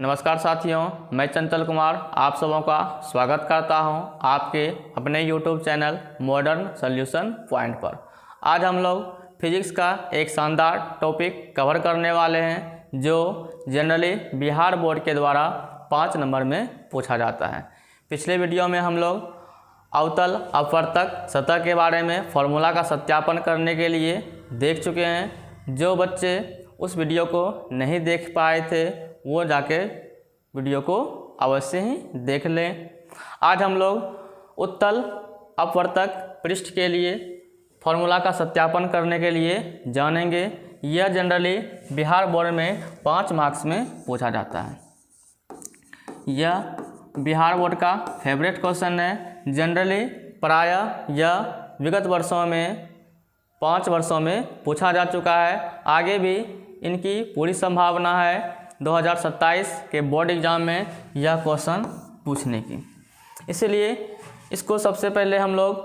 नमस्कार साथियों, मैं चंचल कुमार आप सबों का स्वागत करता हूं आपके अपने YouTube channel modern solution point पर। आज हम लोग फिजिक्स का एक शानदार टॉपिक कवर करने वाले हैं जो जनरली बिहार बोर्ड के द्वारा 5 नंबर में पूछा जाता है। पिछले वीडियो में हम लोग अवतल अपवर्तक सतह के बारे में फॉर्मूला का सत्यापन करने के लिए देख चुके हैं। जो बच्चे उस वीडियो को नहीं देख पाए थे वो जाके वीडियो को अवश्य ही देख लें। आज हम लोग उत्तल अपवर्तक पृष्ठ के लिए फॉर्मूला का सत्यापन करने के लिए जानेंगे। यह जनरली बिहार बोर्ड में 5 मार्क्स में पूछा जाता है। यह बिहार बोर्ड का फेवरेट क्वेश्चन है। जनरली प्रायः यह विगत वर्षों में 5 वर्षों में पूछा जा चुका है। आगे भी इनकी पूरी संभावना है 2027 के बोर्ड एग्ज़ाम में यह क्वेश्चन पूछने की। इसलिए इसको सबसे पहले हम लोग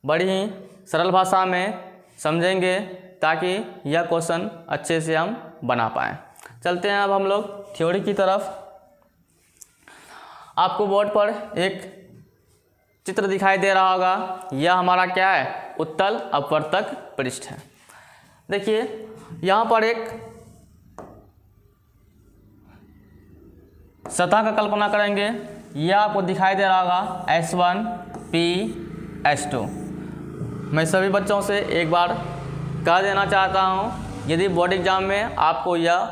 बड़ी ही सरल भाषा में समझेंगे ताकि यह क्वेश्चन अच्छे से हम बना पाएँ। चलते हैं अब हम लोग थ्योरी की तरफ। आपको बोर्ड पर एक चित्र दिखाई दे रहा होगा। यह हमारा क्या है? उत्तल अपवर्तक पृष्ठ है। देखिए यहाँ पर एक सतह का कल्पना करेंगे। यह आपको दिखाई दे रहा होगा S1 P S2। मैं सभी बच्चों से एक बार कह देना चाहता हूँ, यदि बोर्ड एग्जाम में आपको यह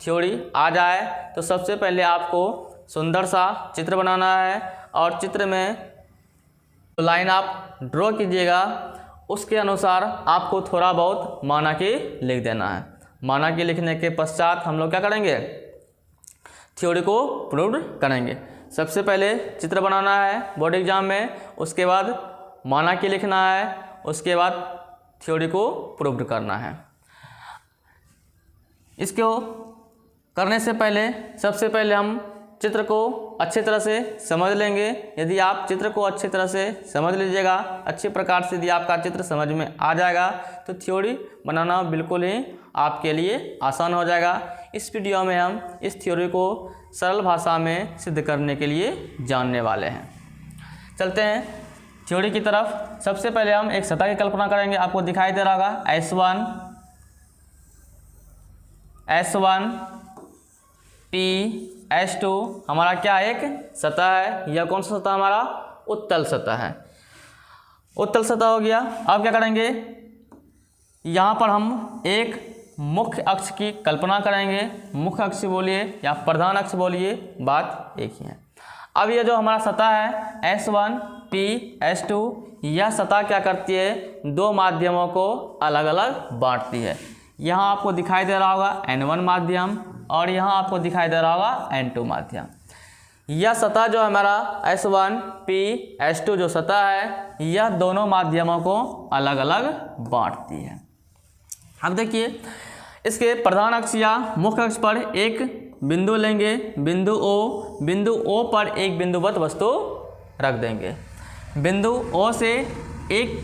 थ्योरी आ जाए तो सबसे पहले आपको सुंदर सा चित्र बनाना है और चित्र में जो लाइन आप ड्रॉ कीजिएगा उसके अनुसार आपको थोड़ा बहुत मानकी लिख देना है। मानकी लिखने के पश्चात हम लोग क्या करेंगे? थ्योरी को प्रूव करेंगे। सबसे पहले चित्र बनाना है बोर्ड एग्जाम में, उसके बाद मानकी लिखना है, उसके बाद थ्योरी को प्रूव करना है। इसको करने से पहले सबसे पहले हम चित्र को अच्छी तरह से समझ लेंगे। यदि आप चित्र को अच्छी तरह से समझ लीजिएगा, अच्छी प्रकार से यदि आपका चित्र समझ में आ जाएगा तो थ्योरी बनाना बिल्कुल ही आपके लिए आसान हो जाएगा। इस वीडियो में हम इस थ्योरी को सरल भाषा में सिद्ध करने के लिए जानने वाले हैं। चलते हैं थ्योरी की तरफ। सबसे पहले हम एक सतह की कल्पना करेंगे। आपको दिखाई दे रहा होगा S1 P S2 हमारा क्या एक सतह है। यह कौन सा सतह? हमारा उत्तल सतह है। उत्तल सतह हो गया। अब क्या करेंगे? यहाँ पर हम एक मुख्य अक्ष की कल्पना करेंगे। मुख्य अक्ष बोलिए या प्रधान अक्ष बोलिए, बात एक ही है। अब ये जो हमारा सतह है S1 P S2, यह सतह क्या करती है? 2 माध्यमों को अलग अलग बांटती है। यहाँ आपको दिखाई दे रहा होगा N1 माध्यम और यहाँ आपको दिखाई दे रहा होगा N2 माध्यम। यह सतह जो हमारा S1 P S2 जो सतह है, यह दोनों माध्यमों को अलग अलग बांटती है। अब देखिए इसके प्रधान अक्ष या मुख्य अक्ष पर एक बिंदु लेंगे, बिंदु O। बिंदु O पर एक बिंदुवत वस्तु रख देंगे। बिंदु O से एक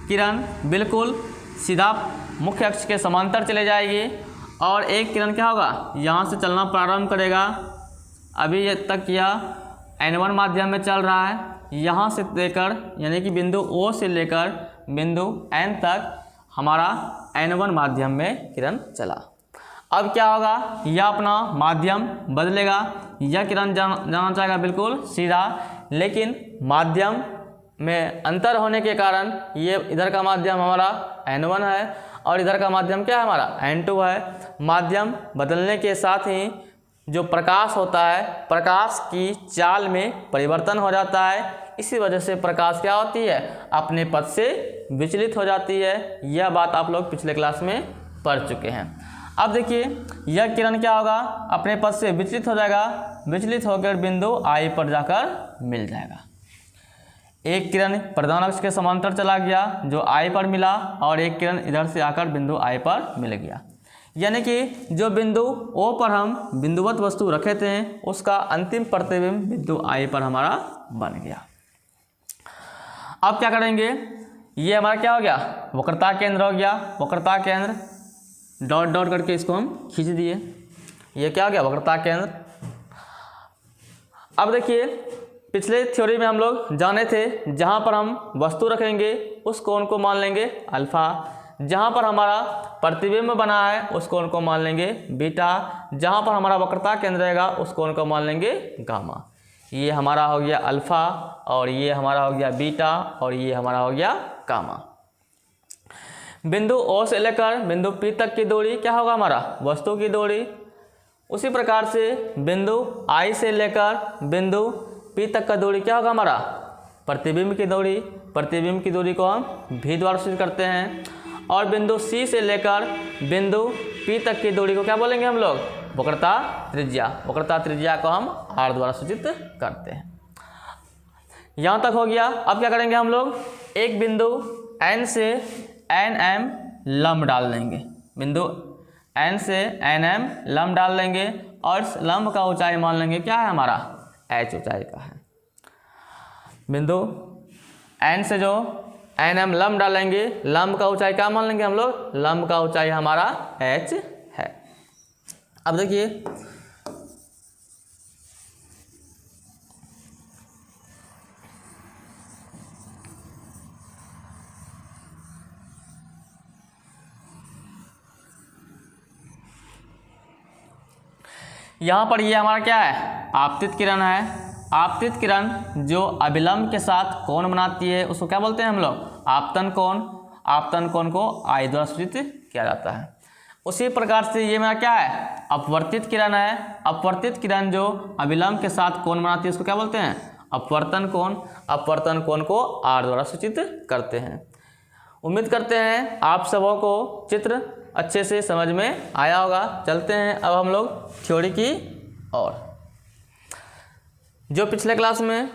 किरण बिल्कुल सीधा मुख्य अक्ष के समांतर चले जाएगी और एक किरण क्या होगा? यहाँ से चलना प्रारंभ करेगा। अभी ये तक यह N1 माध्यम में चल रहा है। यहाँ से लेकर यानी कि बिंदु O से लेकर बिंदु N तक हमारा N1 माध्यम में किरण चला। अब क्या होगा? यह अपना माध्यम बदलेगा। यह किरण जाना चाहेगा बिल्कुल सीधा, लेकिन माध्यम में अंतर होने के कारण ये इधर का माध्यम हमारा N1 है और इधर का माध्यम क्या है? हमारा N2 है। माध्यम बदलने के साथ ही जो प्रकाश होता है, प्रकाश की चाल में परिवर्तन हो जाता है। इसी वजह से प्रकाश क्या होती है? अपने पथ से विचलित हो जाती है। यह बात आप लोग पिछले क्लास में पढ़ चुके हैं। अब देखिए यह किरण क्या होगा? अपने पथ से विचलित हो जाएगा। विचलित होकर बिंदु I पर जाकर मिल जाएगा। एक किरण प्रधान अक्ष के समांतर चला गया जो I पर मिला और एक किरण इधर से आकर बिंदु I पर मिल गया। यानी कि जो बिंदु O पर हम बिंदुवत वस्तु रखे थे उसका अंतिम प्रतिबिंब बिंदु I पर हमारा बन गया। अब क्या करेंगे? ये हमारा क्या हो गया? वक्रता केंद्र हो गया। वक्रता केंद्र डॉट डॉट करके इसको हम खींच दिए। ये क्या हो गया? वक्रता केंद्र। अब देखिए पिछले थ्योरी में हम लोग जाने थे जहाँ पर हम वस्तु रखेंगे उस कोण को मान लेंगे अल्फा, जहाँ पर हमारा प्रतिबिंब बना है उस कोण को मान लेंगे बीटा, जहाँ पर हमारा वक्रता केंद्र रहेगा उस कोण को मान लेंगे गामा। ये हमारा हो गया अल्फा और ये हमारा हो गया बीटा और ये हमारा हो गया गामा। बिंदु ओ से लेकर बिंदु पी तक की दूरी क्या होगा हमारा वस्तु की दूरी। उसी प्रकार से बिंदु आई से लेकर बिंदु पी तक का दूरी क्या होगा हमारा प्रतिबिंब की दूरी। प्रतिबिंब की दूरी को हम भी द्वारा सूचित करते हैं। और बिंदु सी से लेकर बिंदु पी तक की दूरी को क्या बोलेंगे हम लोग वक्रता त्रिज्या। वक्रता त्रिज्या को हम आर द्वारा सूचित करते हैं। यहाँ तक हो गया। अब क्या करेंगे हम लोग एक बिंदु एन से एन एम लंब डाल देंगे। बिंदु एन से एन एम लंब डाल देंगे और इस लंब का ऊंचाई मान लेंगे क्या है हमारा एच ऊंचाई का है। बिंदु एन से जो एन एम लंब डालेंगे लंब का ऊंचाई क्या मान लेंगे हम लोग लंब का ऊंचाई हमारा एच है। अब देखिए यहाँ पर ये हमारा क्या है आपतित किरण है। आपतित किरण जो अभिलंब के साथ कोण बनाती है उसको क्या बोलते हैं हम लोग आपतन कोण। आपतन कोण को आई द्वारा सूचित किया जाता है। उसी प्रकार से ये मेरा क्या है अपवर्तित किरण है। अपवर्तित किरण जो अभिलंब के साथ कोण बनाती है उसको क्या बोलते हैं अपवर्तन कोण। अपवर्तन कोण को आर द्वारा सूचित करते हैं। उम्मीद करते हैं आप सबों को चित्र अच्छे से समझ में आया होगा। चलते हैं अब हम लोग थ्योरी की ओर। जो पिछले क्लास में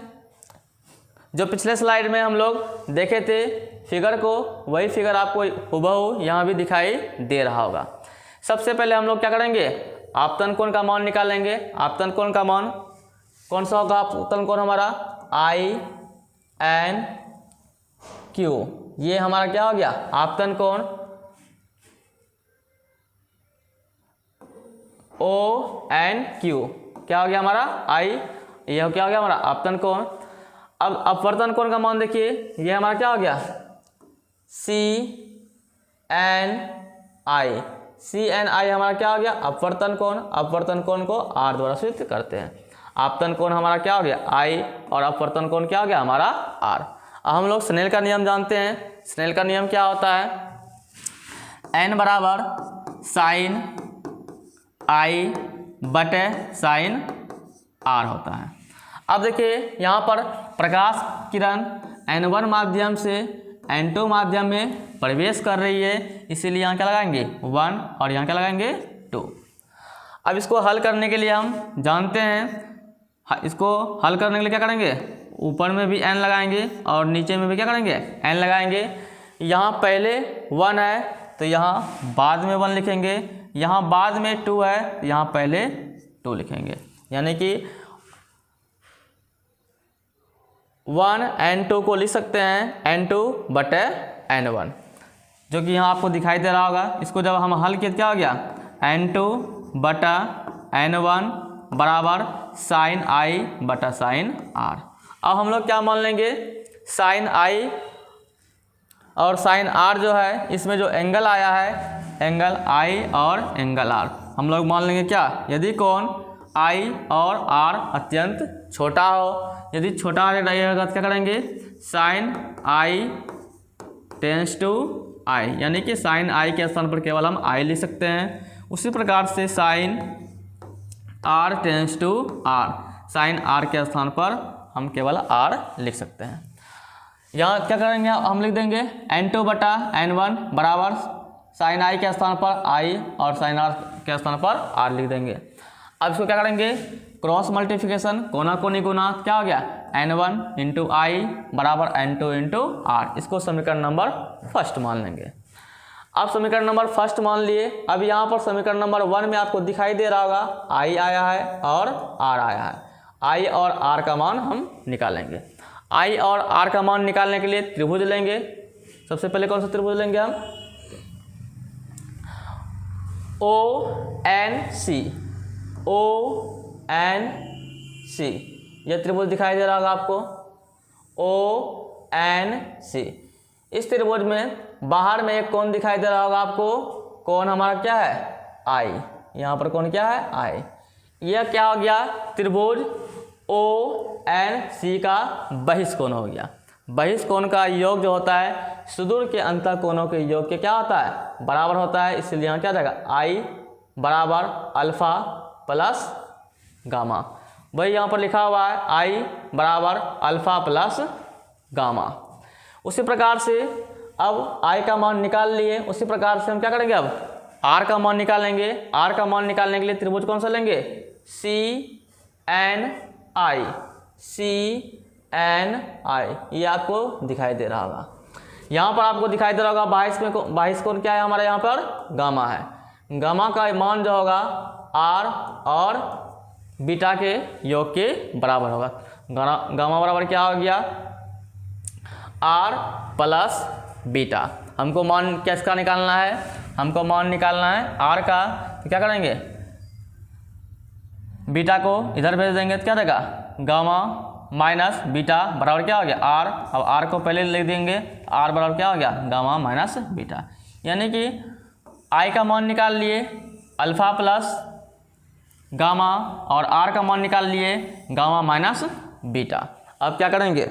जो पिछले स्लाइड में हम लोग देखे थे फिगर को वही फिगर आपको हुबहू यहाँ भी दिखाई दे रहा होगा। सबसे पहले हम लोग क्या करेंगे आपतन कोण का मान निकालेंगे। आपतन कोण का मान कौन सा होगा आपतन कोण हमारा आई एन क्यू। ये हमारा क्या हो गया आपतन कोण ओ एन क्यू क्या हो गया हमारा आई। यह क्या हो गया हमारा आपतन कोण। अब अपवर्तन कोण का मान देखिए ये हमारा क्या हो गया सी एन आई। सी एन आई हमारा क्या हो गया अपवर्तन कोण। अपवर्तन कोण को आर द्वारा सूचित करते हैं। आपतन कोण हमारा क्या हो गया आई और अपवर्तन कोण क्या हो गया हमारा आर। अब हम लोग स्नेल का नियम जानते हैं। स्नेल का नियम क्या होता है एन बराबर साइन आई बटे साइन आर होता है। अब देखिए यहाँ पर प्रकाश किरण N1 माध्यम से N2 माध्यम में प्रवेश कर रही है, इसीलिए यहाँ क्या लगाएंगे 1 और यहाँ क्या लगाएंगे 2। अब इसको हल करने के लिए हम जानते हैं इसको हल करने के लिए क्या करेंगे ऊपर में भी n लगाएंगे और नीचे में भी क्या करेंगे n लगाएंगे। यहाँ पहले 1 है तो यहाँ बाद में 1 लिखेंगे, यहाँ बाद में 2 है तो यहाँ पहले 2 लिखेंगे। यानी कि 1 n2 को लिख सकते हैं n2 बटे n1 जो कि यहाँ आपको दिखाई दे रहा होगा। इसको जब हम हल किए क्या हो गया n2 बटा n1 बराबर साइन आई बटा साइन आर। अब हम लोग क्या मान लेंगे साइन आई और साइन आर जो है इसमें जो एंगल आया है एंगल आई और एंगल आर हम लोग मान लेंगे क्या यदि कोण आई और आर अत्यंत छोटा हो। यदि छोटा रहेगा तो क्या करेंगे साइन आई टेंस टू आई यानी कि साइन आई के स्थान पर केवल हम आई लिख सकते हैं। उसी प्रकार से sine R tends to R sine R के स्थान पर हम केवल आर लिख सकते हैं। यहाँ क्या करेंगे हम लिख देंगे n2 बटा n1 बराबर साइन आई के स्थान पर आई और साइन आर के स्थान पर आर लिख देंगे। अब इसको क्या करेंगे क्रॉस मल्टीप्लिकेशन कोना कोनी गुना क्या हो गया n1 इंटू आई बराबर n2 इंटू आर। इसको समीकरण नंबर फर्स्ट मान लेंगे। अब समीकरण नंबर फर्स्ट मान लिए। अब यहाँ पर समीकरण नंबर 1 में आपको दिखाई दे रहा होगा आई आया है और आर आया है। आई और आर का मान हम निकालेंगे। आई और आर का मान निकालने के लिए त्रिभुज लेंगे। सबसे पहले कौन सा त्रिभुज लेंगे हम ओ एन सी यह त्रिभुज दिखाई दे रहा होगा आपको ONC। इस त्रिभुज में बाहर में एक कोण दिखाई दे रहा होगा आपको, कोण हमारा क्या है I। यहाँ पर कोण क्या है I। यह क्या हो गया त्रिभुज ONC का बहिष्कोण हो गया। बहिष्कोण का योग जो होता है सुदूर के अंतः कोणों के योग के क्या होता है बराबर होता है, इसलिए यहाँ क्या जाएगा I बराबर अल्फा प्लस गामा। वही यहाँ पर लिखा हुआ है I बराबर अल्फा प्लस गामा। उसी प्रकार से अब I का मान निकाल लिए, उसी प्रकार से हम क्या करेंगे अब R का मान निकालेंगे। R का मान निकालने के लिए त्रिभुज कौन सा लेंगे CNI। ये आपको दिखाई दे रहा होगा। यहाँ पर आपको दिखाई दे रहा होगा बाईस कोण क्या है हमारे यहाँ पर गामा है। गामा का मान जो होगा R और बीटा के योग के बराबर होगा। गामा बराबर क्या हो गया R प्लस बीटा। हमको मान किसका निकालना है, हमको मान निकालना है R का। तो क्या करेंगे बीटा को इधर भेज देंगे तो क्या देगा गामा माइनस बीटा बराबर क्या हो गया R। अब R को पहले लिख देंगे, R बराबर क्या हो गया गामा माइनस बीटा। यानी कि I का मान निकाल लिए अल्फा प्लस गामा और R का मान निकाल लिए गामा माइनस बीटा। अब क्या करेंगे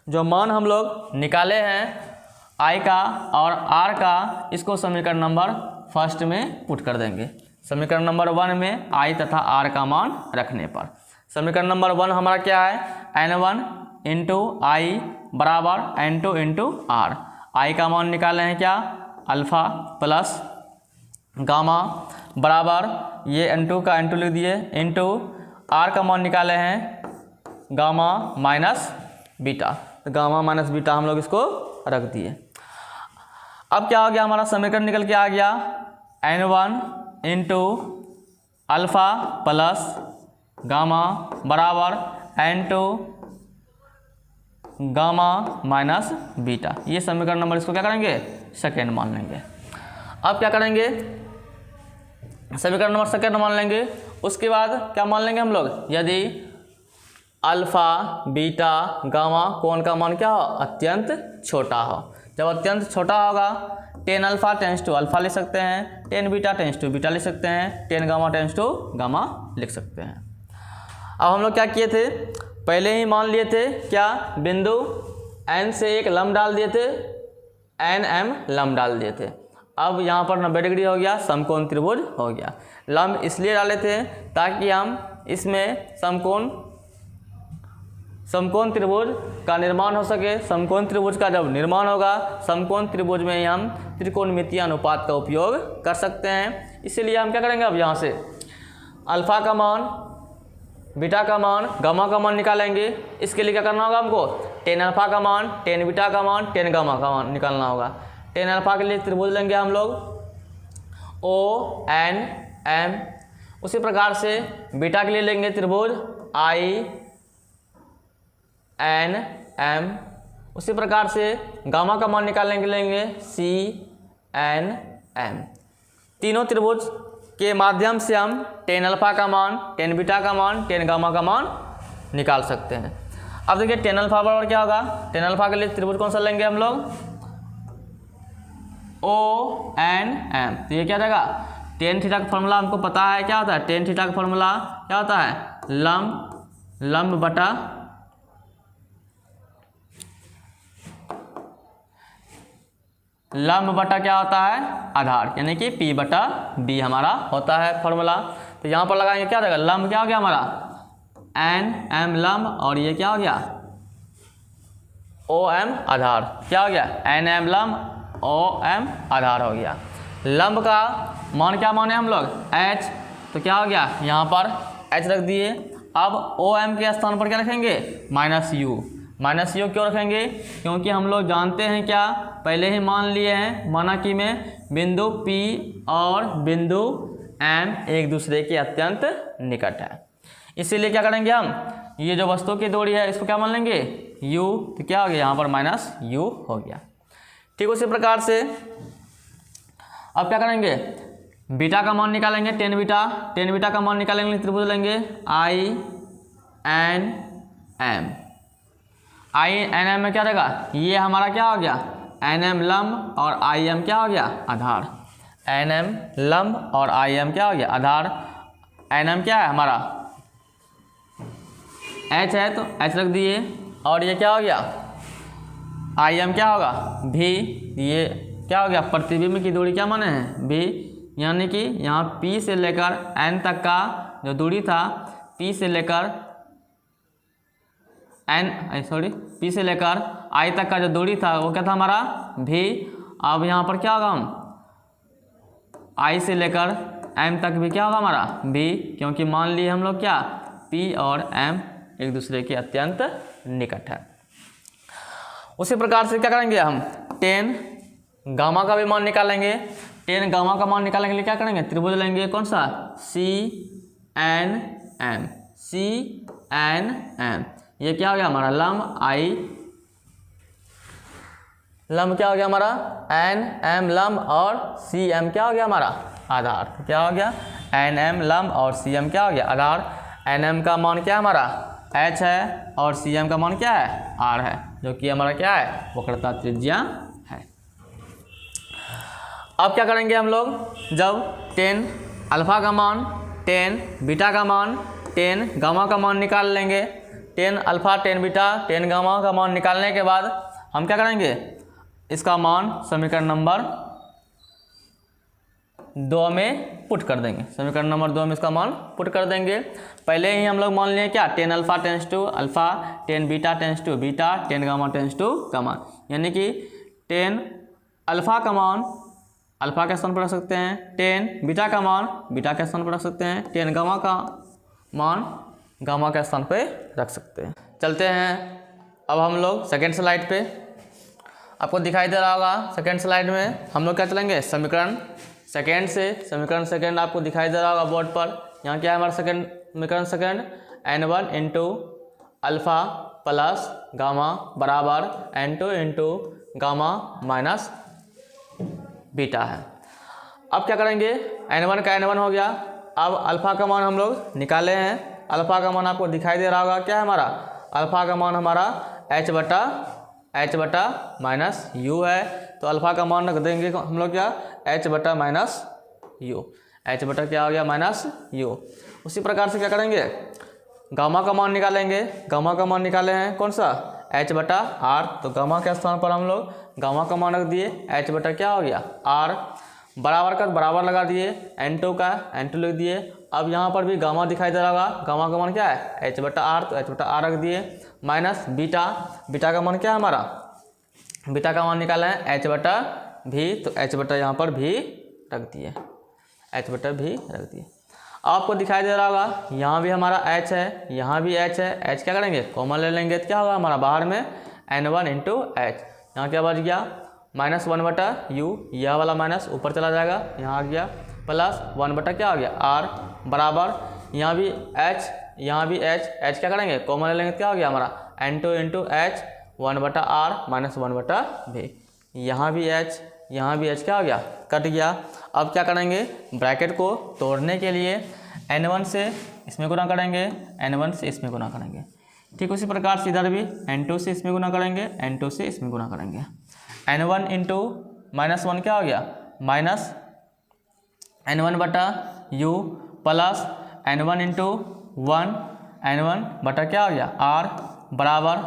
जो मान हम लोग निकाले हैं I का और R का, इसको समीकरण नंबर फर्स्ट में पुट कर देंगे। समीकरण नंबर 1 में I तथा R का मान रखने पर समीकरण नंबर 1 हमारा क्या है N1 इंटू I बराबर N2 इंटू R। I का मान निकाले हैं क्या अल्फा प्लस गामा बराबर ये N2 का N2 लिख दिए इंटू R का मान निकाले हैं गामा माइनस बीटा। तो गामा माइनस बीटा हम लोग इसको रख दिए। अब क्या हो गया हमारा समीकरण निकल के आ गया N1 into alpha plus gamma बराबर N2 गामा माइनस बीटा। ये समीकरण नंबर इसको क्या करेंगे सेकेंड मान लेंगे। अब क्या करेंगे समीकरण नंबर सेकेंड मान लेंगे। उसके बाद क्या मान लेंगे हम लोग यदि अल्फा बीटा गामा कोण का मान क्या हो अत्यंत छोटा हो। जब अत्यंत छोटा होगा tan alpha tends to alpha लिख सकते हैं, tan beta tends to beta लिख सकते हैं, tan gamma tends to gamma लिख सकते हैं। अब हम लोग क्या किए थे पहले ही मान लिए थे क्या बिंदु N से एक लंब डाल दिए थे, NM लंब डाल दिए थे। अब यहाँ पर 90 डिग्री हो गया, समकोण त्रिभुज हो गया। लंब इसलिए डाले थे ताकि हम इसमें समकोण त्रिभुज का निर्माण हो सके। समकोण त्रिभुज का जब निर्माण होगा समकोण त्रिभुज में ही हम त्रिकोणमितीय अनुपात का उपयोग कर सकते हैं। इसीलिए हम क्या करेंगे अब यहाँ से अल्फा का मान बीटा का मान गामा का मान निकालेंगे। इसके लिए क्या करना होगा हमको टेन अल्फा का मान टेन बीटा का मान टेन गामा का मान निकालना होगा। टेन अल्फा के लिए त्रिभुज लेंगे हम लोग ONM। उसी प्रकार से बीटा के लिए लेंगे त्रिभुज INM। उसी प्रकार से गामा का मान निकालने के लिए लेंगे CNM। तीनों त्रिभुज के माध्यम से हम टेन अल्फा का मान टेन बीटा का मान टेन गामा का मान निकाल सकते हैं। अब देखिए टेन अल्फा बराबर क्या होगा, टेन अल्फा के लिए त्रिभुज कौन सा लेंगे हम लोग ONM। तो ये क्या रहेगा टेन थीटा का फॉर्मूला हमको पता है क्या होता है, टेन थीटा का फॉर्मूला क्या होता है लंब बटा क्या होता है आधार, यानी कि P बटा B हमारा होता है फॉर्मूला। तो यहाँ पर लगाएंगे क्या रहेगा लंब क्या हो गया हमारा NM लंब और ये क्या हो गया OM आधार, क्या हो गया NM लंब OM आधार हो गया। लंब का मान क्या माने हम लोग H, तो क्या हो गया यहाँ पर H रख दिए। अब OM के स्थान पर क्या रखेंगे माइनस U। माइनस यू क्यों रखेंगे क्योंकि हम लोग जानते हैं क्या पहले ही मान लिए हैं माना कि में बिंदु P और बिंदु M एक दूसरे के अत्यंत निकट है। इसीलिए क्या करेंगे हम ये जो वस्तु की दूरी है इसको क्या मान लेंगे U। तो क्या हो गया यहाँ पर माइनस U हो गया। ठीक उसी प्रकार से अब क्या करेंगे बीटा का मान निकालेंगे टेन बीटा का मान निकालेंगे त्रिभुज लेंगे INM M. I N M में क्या रहेगा, ये हमारा क्या हो गया, एन एम लंब और आई एम क्या हो गया, आधार। एन एम लंब और आई एम क्या हो गया, आधार। एन एम क्या है हमारा, एच है तो एच रख दिए, और ये क्या हो गया, आई एम क्या होगा, भी। ये क्या हो गया, प्रतिबिंब की दूरी क्या माने हैं, भी। यानी कि यहाँ P से लेकर N तक का जो दूरी था, P से लेकर P से लेकर I तक का जो दूरी था वो क्या था हमारा, भी। अब यहाँ पर क्या होगा, हम I से लेकर M तक भी क्या होगा हमारा, भी, क्योंकि मान लिए हम लोग क्या, P और M एक दूसरे के अत्यंत निकट है। उसी प्रकार से क्या करेंगे हम, टेन गामा का भी मान निकालेंगे। टेन गामा का मान निकालने के लिए क्या करेंगे, त्रिभुज लेंगे, कौन सा, CNM। CNM ये क्या हो गया हमारा, लंब आई, लंब क्या हो गया हमारा, NM लंब, और CM क्या हो गया हमारा, आधार। क्या हो गया, NM लंब और CM क्या हो गया, आधार। NM का मान क्या है हमारा, H है, और CM का मान क्या है, R है, जो कि हमारा क्या है, वक्रता त्रिज्या है। अब क्या करेंगे हम लोग, जब 10 अल्फा का मान, 10 बीटा का मान, 10 गामा का मान निकाल लेंगे। 10 अल्फा, 10 बीटा, 10 गामा का मान निकालने के बाद हम क्या करेंगे, इसका मान समीकरण नंबर 2 में पुट कर देंगे। समीकरण नंबर 2 में इसका मान पुट कर देंगे। पहले ही हम लोग मान लिए क्या, 10 alpha tends to alpha, 10 beta tends to beta, 10 gamma tends to gamma. यानी कि 10 अल्फा का मान अल्फा के स्थान पर रख सकते हैं, 10 बीटा का मान बीटा के स्थान पर रख सकते हैं, 10 गामा का मान गामा के स्थान पर रख सकते हैं। चलते हैं अब हम लोग सेकेंड स्लाइड पे। आपको दिखाई दे रहा होगा सेकेंड स्लाइड में हम लोग क्या चलेंगे, समीकरण सेकेंड से। समीकरण सेकेंड आपको दिखाई दे रहा होगा बोर्ड पर। यहाँ क्या है हमारा समीकरण second, N1 into alpha plus gamma बराबर N2 into gamma minus beta है। अब क्या करेंगे, N1 का N1 हो गया। अब अल्फ़ा का मान हम लोग निकाले हैं। अल्फ़ा का मान आपको दिखाई दे रहा होगा, क्या है हमारा, अल्फ़ा का मान हमारा H बटा माइनस यू है। तो अल्फ़ा का मान रख देंगे हम लोग क्या, H बटा माइनस यू। H बटा क्या हो गया, माइनस यू। उसी प्रकार से क्या करेंगे, गामा का मान निकालेंगे। गामा का मान निकाले हैं कौन सा, H बटा आर। तो गामा के स्थान पर हम लोग गामा का मान रख दिए, H बटा क्या हो गया, आर। बराबर का बराबर लगा दिए, N2 का N2 लिख दिए। अब यहाँ पर भी गामा दिखाई दे रहा होगा। गामा का मान क्या है, H बटा आर, तो H बटा आर रख दिए। माइनस बीटा, बीटा का मान क्या है हमारा, बीटा का मान निकाला है H बटा भी, तो H बटा यहाँ पर भी रख दिए, H बटा भी रख दिए। आपको दिखाई दे रहा होगा यहाँ भी हमारा H है, यहाँ भी H है। H क्या करेंगे, कॉमन ले लेंगे तो क्या होगा हमारा, बाहर में N1 इंटू H। यहाँ क्या बच गया, माइनस 1 बटा यू, यह वाला माइनस ऊपर चला जाएगा, यहाँ आ गया, प्लस 1 बटा क्या हो गया, आर बराबर यहाँ भी H, यहाँ भी H क्या करेंगे, कॉमन ले लेंगे तो क्या हो गया हमारा N2 इंटू H, 1 बटा आर माइनस 1 बटा भी। यहाँ भी H, यहाँ भी H क्या हो गया, कट गया। अब क्या करेंगे, ब्रैकेट को तोड़ने के लिए N1 से इसमें गुना करेंगे, N1 से इसमें गुना करेंगे। ठीक उसी प्रकार से इधर भी N2 से इसमें गुना करेंगे, N2 से इसमें गुना करेंगे। N1 इंटू माइनस 1 क्या हो गया, माइनस N1 बटा you, plus N1 into 1, N1 बटा क्या हो गया, R बराबर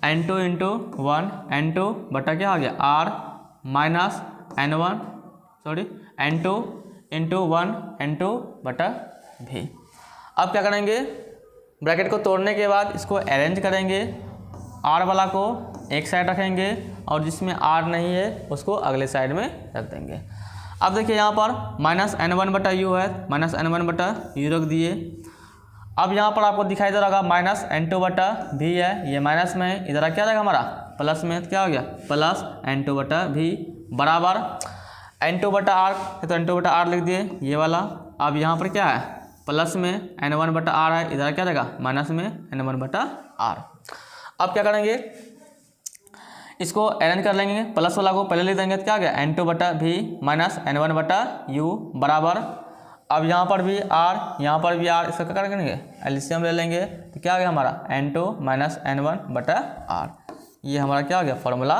N2 इंटू 1, N2 बटा क्या हो गया, R minus N2 into 1, N2 बटा भी। अब क्या करेंगे, ब्रैकेट को तोड़ने के बाद इसको अरेंज करेंगे। R वाला को एक साइड रखेंगे और जिसमें R नहीं है उसको अगले साइड में रख देंगे। अब देखिए यहाँ पर माइनस N1 बटा यू है, माइनस N1 बटा यू रख दिए। अब यहाँ पर आपको दिखाई दे रहा होगा माइनस N2 बटा भी है, ये माइनस में है, इधर क्या रहेगा हमारा प्लस में, तो क्या हो गया प्लस N2 बटा भी बराबर N2 बटा आर, तो N2 बटा आर लिख दिए ये वाला। अब यहाँ पर क्या है प्लस में N1 बटा आर है, इधर क्या रहेगा माइनस में N1 बटा आर। अब क्या करेंगे, इसको अरेंज कर लेंगे। प्लस वाला को पहले लिख देंगे तो क्या हो गया N2 बटा भी माइनस N1 बटा यू बराबर। अब यहाँ पर भी आर, यहाँ पर भी आर, इसका क्या करेंगे एलसीएम ले लेंगे तो क्या आ गया हमारा n2 माइनस n1/r। ये हमारा क्या हो गया फॉर्मूला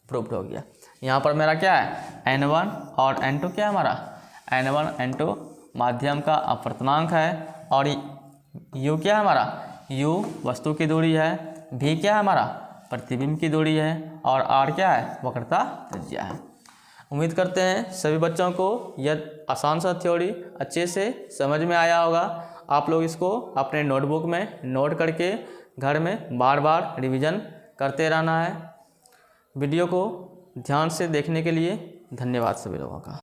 प्रूव्ड हो गया। यहाँ पर मेरा क्या है n1 और n2 क्या है हमारा n1 n2 माध्यम का अपवर्तनांक है और u क्या है हमारा u वस्तु की दूरी है, v क्या है हमारा प्रतिबिंब की दूरी है और r क्या है वक्रता त्रिज्या है। उम्मीद करते हैं सभी बच्चों को यह आसान सा थ्योरी अच्छे से समझ में आया होगा। आप लोग इसको अपने नोटबुक में नोट करके घर में बार बार रिवीजन करते रहना है। वीडियो को ध्यान से देखने के लिए धन्यवाद सभी लोगों का।